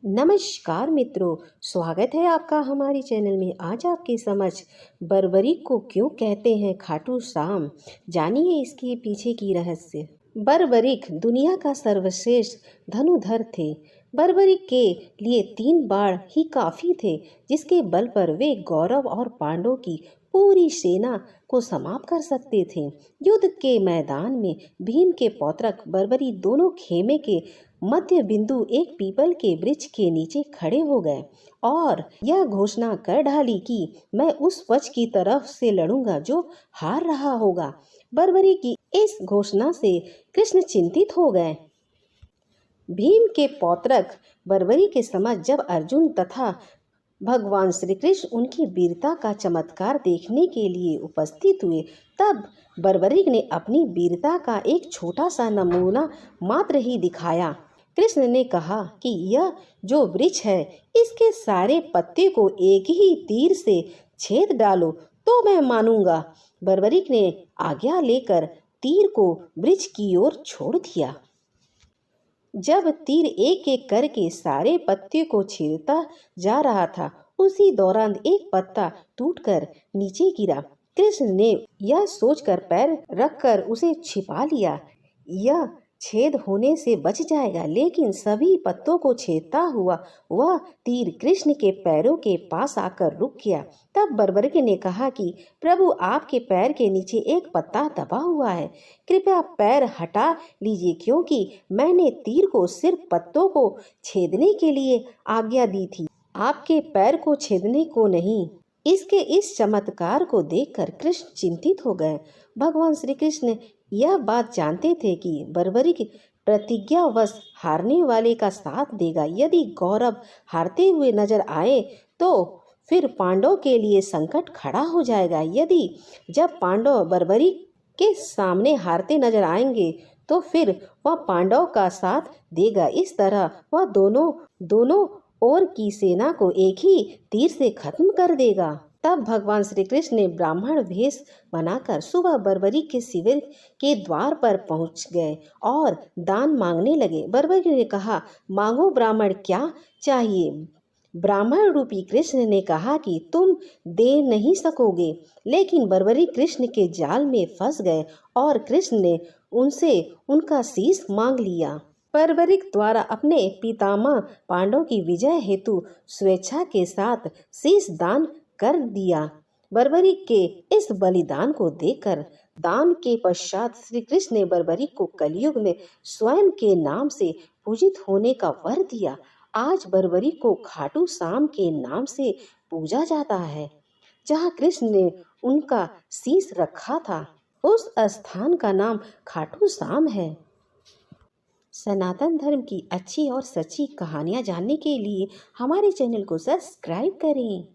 नमस्कार मित्रों, स्वागत है आपका हमारे चैनल में। आज आपके समक्ष बर्बरीक को क्यों कहते हैं खाटू श्याम, जानिए इसके पीछे की रहस्य। बर्बरीक दुनिया का सर्वश्रेष्ठ धनुधर थे। बर्बरीक के लिए 3 बाण ही काफी थे, जिसके बल पर वे कौरव और पांडवों की पूरी सेना को समाप्त कर सकते थे। युद्ध के मैदान में भीम के पौत्रक बर्बरी दोनों खेमे के मध्य बिंदु एक पीपल के वृक्ष के नीचे खड़े हो गए और यह घोषणा कर डाली कि मैं उस पक्ष की तरफ से लड़ूंगा जो हार रहा होगा। बर्बरी की इस घोषणा से कृष्ण चिंतित हो गए। भीम के पौत्रक बर्बरी के समक्ष जब अर्जुन तथा भगवान श्री कृष्ण उनकी वीरता का चमत्कार देखने के लिए उपस्थित हुए, तब बर्बरीक ने अपनी वीरता का एक छोटा सा नमूना मात्र ही दिखाया। कृष्ण ने कहा कि यह जो वृक्ष है, इसके सारे पत्ते को एक ही तीर से छेद डालो तो मैं मानूंगा। बर्बरीक ने आज्ञा लेकर तीर को वृक्ष की ओर छोड़ दिया। जब तीर एक एक करके सारे पत्ते को छेदता जा रहा था, उसी दौरान एक पत्ता टूटकर नीचे गिरा। कृष्ण ने यह सोचकर पैर रखकर उसे छिपा लिया, यह छेद होने से बच जाएगा। लेकिन सभी पत्तों को छेदता हुआ वह तीर कृष्ण के पैरों के पास आकर रुक गया। तब बर्बरीक ने कहा कि प्रभु, आपके पैर के नीचे एक पत्ता दबा हुआ है, कृपया पैर हटा लीजिए, क्योंकि मैंने तीर को सिर्फ पत्तों को छेदने के लिए आज्ञा दी थी, आपके पैर को छेदने को नहीं। इसके इस चमत्कार को देखकर कृष्ण चिंतित हो गए। भगवान श्री कृष्ण यह बात जानते थे कि बर्बरीक प्रतिज्ञावश हारने वाले का साथ देगा। यदि कौरव हारते हुए नजर आए तो फिर पांडवों के लिए संकट खड़ा हो जाएगा। जब पांडव बर्बरीक के सामने हारते नजर आएंगे तो फिर वह पांडव का साथ देगा। इस तरह वह दोनों ओर की सेना को एक ही तीर से खत्म कर देगा। तब भगवान श्री कृष्ण ने ब्राह्मण वेश बनाकर सुबह बर्बरीक के शिविर के द्वार पर पहुंच गए और दान मांगने लगे। बर्बरीक ने कहा, मांगो ब्राह्मण, क्या चाहिए? ब्राह्मण रूपी कृष्ण ने कहा कि तुम दे नहीं सकोगे। लेकिन बर्बरीक कृष्ण के जाल में फंस गए और कृष्ण ने उनसे उनका शीश मांग लिया। बर्बरीक द्वारा अपने पितामह पांडव की विजय हेतु स्वेच्छा के साथ शीश दान कर दिया। बर्बरीक के इस बलिदान को देखकर दान के पश्चात श्री कृष्ण ने बर्बरीक को कलयुग में स्वयं के नाम से पूजित होने का वर दिया। आज बर्बरीक को खाटू श्याम के नाम से पूजा जाता है। जहाँ कृष्ण ने उनका शीश रखा था, उस स्थान का नाम खाटू श्याम है। सनातन धर्म की अच्छी और सच्ची कहानियाँ जानने के लिए हमारे चैनल को सब्सक्राइब करें।